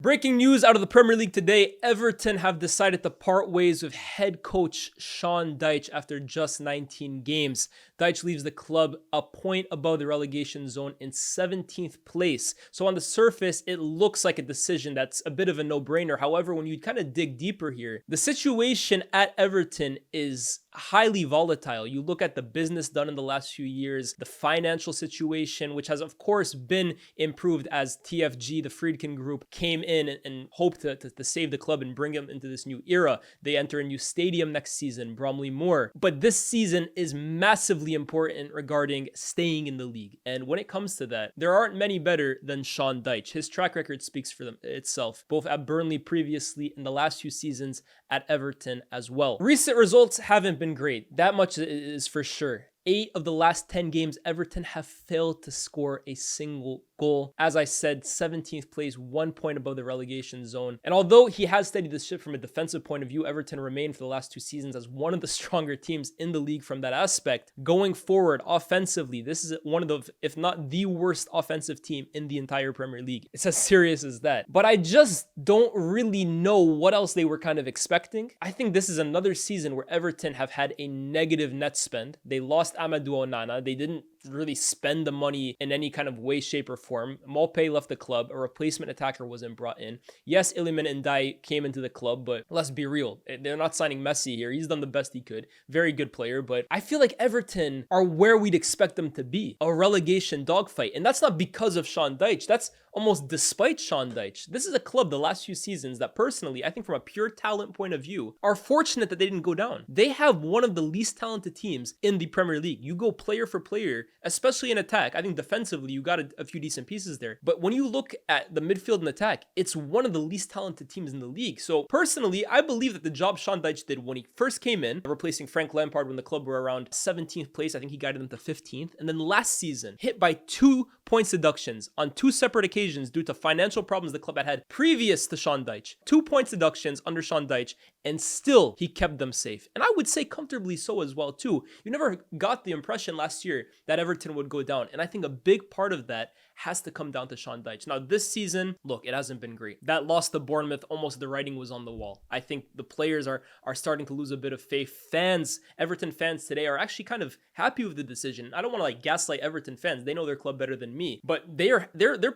Breaking news out of the Premier League today, Everton have decided to part ways with head coach Sean Dyche after just 19 games. Dyche leaves the club a point above the relegation zone in 17th place. So on the surface, it looks like a decision that's a bit of a no-brainer. However, when you kind of dig deeper here, the situation at Everton is highly volatile. You look at the business done in the last few years, the financial situation, which has of course been improved as TFG, the Friedkin Group, came in and hoped to save the club and bring them into this new era. They enter a new stadium next season, Bromley Moor. But this season is massively important regarding staying in the league. And when it comes to that, there aren't many better than Sean Dyche. His track record speaks for itself, both at Burnley previously and the last few seasons at Everton as well. Recent results haven't been great. That much is for sure. 8 of the last 10 games, Everton have failed to score a single goal. As I said, 17th place, 1 point above the relegation zone. And although he has steadied the ship from a defensive point of view, Everton remained for the last 2 seasons as one of the stronger teams in the league from that aspect. Going forward, offensively, this is one of the, if not the worst offensive team in the entire Premier League. It's as serious as that. But I just don't really know what else they were kind of expecting. I think this is another season where Everton have had a negative net spend. They lost Amadou Onana. They didn't really spend the money in any kind of way, shape, or form. Maupay left the club. A replacement attacker wasn't brought in. Yes, Iliman Ndiaye came into the club, but let's be real. They're not signing Messi here. He's done the best he could. Very good player, but I feel like Everton are where we'd expect them to be. A relegation dogfight. And that's not because of Sean Dyche. That's almost despite Sean Dyche. This is a club the last few seasons that personally, I think from a pure talent point of view, are fortunate that they didn't go down. They have one of the least talented teams in the Premier League. You go player for player, especially in attack. I think defensively, you got a few decent pieces there. But when you look at the midfield and attack, it's one of the least talented teams in the league. So personally, I believe that the job Sean Dyche did when he first came in, replacing Frank Lampard when the club were around 17th place, I think he guided them to 15th. And then last season, hit by 2 points deductions on 2 separate occasions due to financial problems the club had previous to Sean Dyche. 2 points deductions under Sean Dyche, and still he kept them safe. And I would say comfortably so as well too. You never got the impression last year that Everton would go down. And I think a big part of that has to come down to Sean Dyche. Now this season, look, it hasn't been great. That loss to Bournemouth, almost the writing was on the wall. I think the players are starting to lose a bit of faith. Fans, Everton fans today are actually kind of happy with the decision. I don't want to like gaslight Everton fans. They know their club better than me, but they're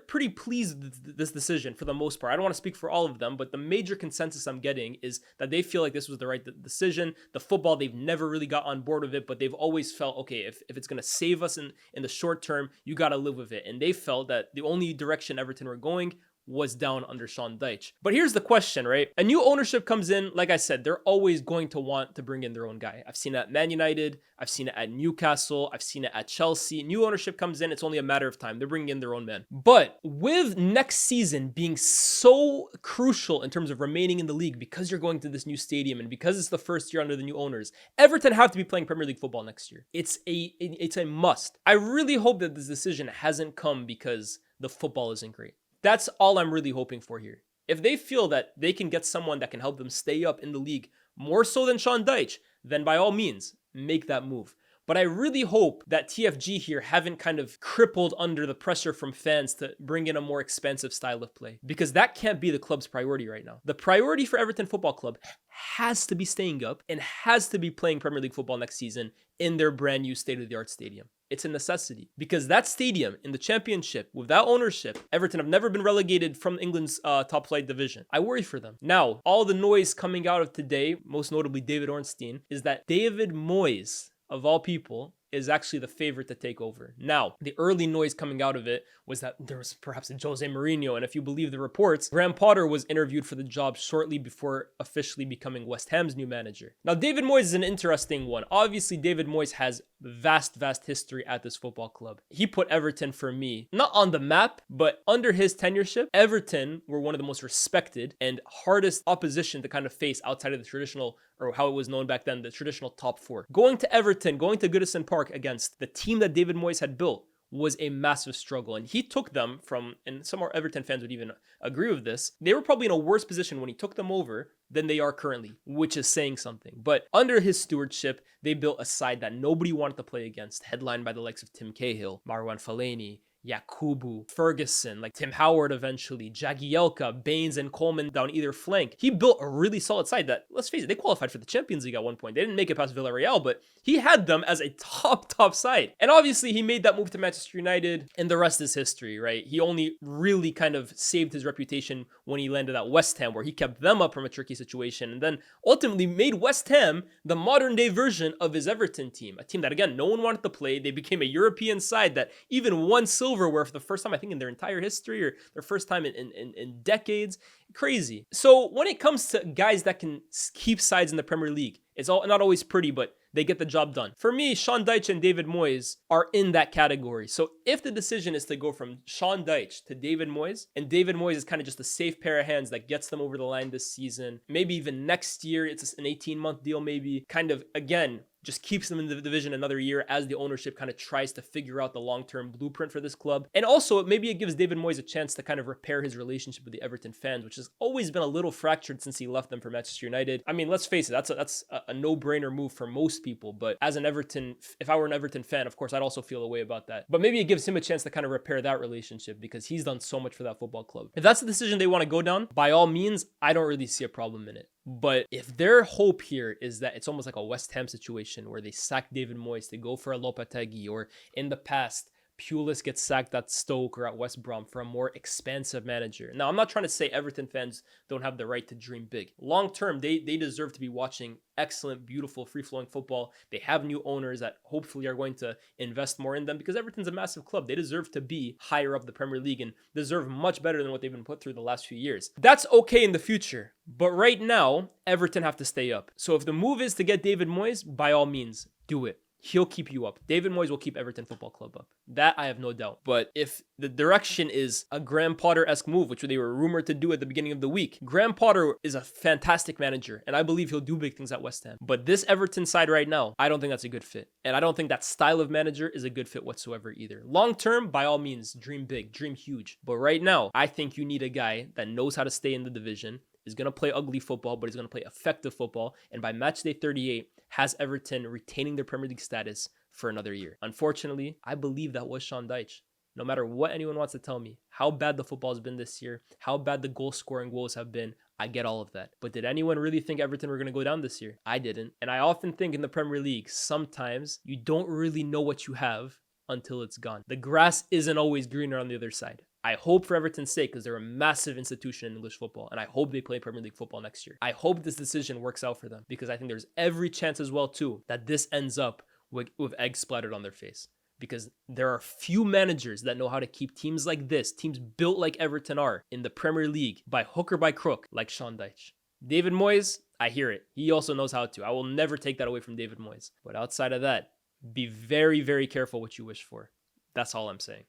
pretty pleased with this decision for the most part. I don't want to speak for all of them, but the major consensus I'm getting is that they feel like this was the right decision. The football, they've never really got on board with it, but they've always felt, okay, if it's going to save us in the short term, you got to live with it. And they felt that the only direction Everton were going was down under Sean Dyche. But here's the question, right? A new ownership comes in. Like I said, they're always going to want to bring in their own guy. I've seen it at Man United. I've seen it at Newcastle. I've seen it at Chelsea. New ownership comes in. It's only a matter of time. They're bringing in their own men. But with next season being so crucial in terms of remaining in the league because you're going to this new stadium and because it's the first year under the new owners, Everton have to be playing Premier League football next year. It's a must. I really hope that this decision hasn't come because the football isn't great. That's all I'm really hoping for here. If they feel that they can get someone that can help them stay up in the league more so than Sean Dyche, then by all means, make that move. But I really hope that TFG here haven't kind of crippled under the pressure from fans to bring in a more expansive style of play, because that can't be the club's priority right now. The priority for Everton Football Club has to be staying up and has to be playing Premier League football next season in their brand new state-of-the-art stadium. It's a necessity because that stadium in the Championship, without ownership, Everton have never been relegated from England's top flight division. I worry for them. Now, all the noise coming out of today, most notably David Ornstein, is that David Moyes, of all people, is actually the favorite to take over. Now, the early noise coming out of it was that there was perhaps a Jose Mourinho, and if you believe the reports, Graham Potter was interviewed for the job shortly before officially becoming West Ham's new manager. Now, David Moyes is an interesting one. Obviously, David Moyes has vast history at this football club. He put Everton, for me, not on the map, but under his tenureship, Everton were one of the most respected and hardest opposition to kind of face outside of the traditional, or how it was known back then, the traditional top 4. Going to Everton, going to Goodison Park against the team that David Moyes had built was a massive struggle. And he took them from, and some Everton fans would even agree with this, they were probably in a worse position when he took them over than they are currently, which is saying something. But under his stewardship, they built a side that nobody wanted to play against, headlined by the likes of Tim Cahill, Marwan Fellaini, Yakubu, Ferguson, like Tim Howard eventually, Jagielka, Baines, and Coleman down either flank. He built a really solid side that, let's face it, they qualified for the Champions League at one point. They didn't make it past Villarreal, but he had them as a top side. And obviously, he made that move to Manchester United, and the rest is history, right? He only really kind of saved his reputation when he landed at West Ham, where he kept them up from a tricky situation, and then ultimately made West Ham the modern day version of his Everton team, a team that, again, no one wanted to play. They became a European side that even won silverware for the first time, I think, in their entire history, or their first time in decades. Crazy. So when it comes to guys that can keep sides in the Premier League, it's all not always pretty, but they get the job done. For me, Sean Dyche and David Moyes are in that category. So if the decision is to go from Sean Dyche to David Moyes, and David Moyes is kind of just a safe pair of hands that gets them over the line this season, maybe even next year, it's an 18-month deal maybe, kind of, again, just keeps them in the division another year as the ownership kind of tries to figure out the long-term blueprint for this club. And also, maybe it gives David Moyes a chance to kind of repair his relationship with the Everton fans, which has always been a little fractured since he left them for Manchester United. I mean, let's face it, that's a no-brainer move for most people. But as an Everton, if I were an Everton fan, of course, I'd also feel a way about that. But maybe it gives him a chance to kind of repair that relationship because he's done so much for that football club. If that's the decision they want to go down, by all means, I don't really see a problem in it. But if their hope here is that it's almost like a West Ham situation where they sack David Moyes to go for a Lopetegui, or in the past, Pulis gets sacked at Stoke or at West Brom for a more expansive manager. Now, I'm not trying to say Everton fans don't have the right to dream big. Long term, they deserve to be watching excellent, beautiful, free-flowing football. They have new owners that hopefully are going to invest more in them because Everton's a massive club. They deserve to be higher up the Premier League and deserve much better than what they've been put through the last few years. That's okay in the future, but right now, Everton have to stay up. So if the move is to get David Moyes, by all means, do it. He'll keep you up. David Moyes will keep Everton Football Club up. That I have no doubt. But if the direction is a Graham Potter-esque move, which they were rumored to do at the beginning of the week, Graham Potter is a fantastic manager, and I believe he'll do big things at West Ham. But this Everton side right now, I don't think that's a good fit. And I don't think that style of manager is a good fit whatsoever either. Long term, by all means, dream big, dream huge. But right now, I think you need a guy that knows how to stay in the division, is going to play ugly football, but he's going to play effective football. And by match day 38, has Everton retaining their Premier League status for another year. Unfortunately, I believe that was Sean Dyche. No matter what anyone wants to tell me, how bad the football has been this year, how bad the goal-scoring woes have been, I get all of that. But did anyone really think Everton were going to go down this year? I didn't. And I often think in the Premier League, sometimes you don't really know what you have until it's gone. The grass isn't always greener on the other side. I hope for Everton's sake, because they're a massive institution in English football, and I hope they play Premier League football next year. I hope this decision works out for them, because I think there's every chance as well, too, that this ends up with eggs splattered on their face. Because there are few managers that know how to keep teams like this, teams built like Everton are, in the Premier League, by hook or by crook, like Sean Dyche. David Moyes, I hear it. He also knows how to. I will never take that away from David Moyes. But outside of that, be very, very careful what you wish for. That's all I'm saying.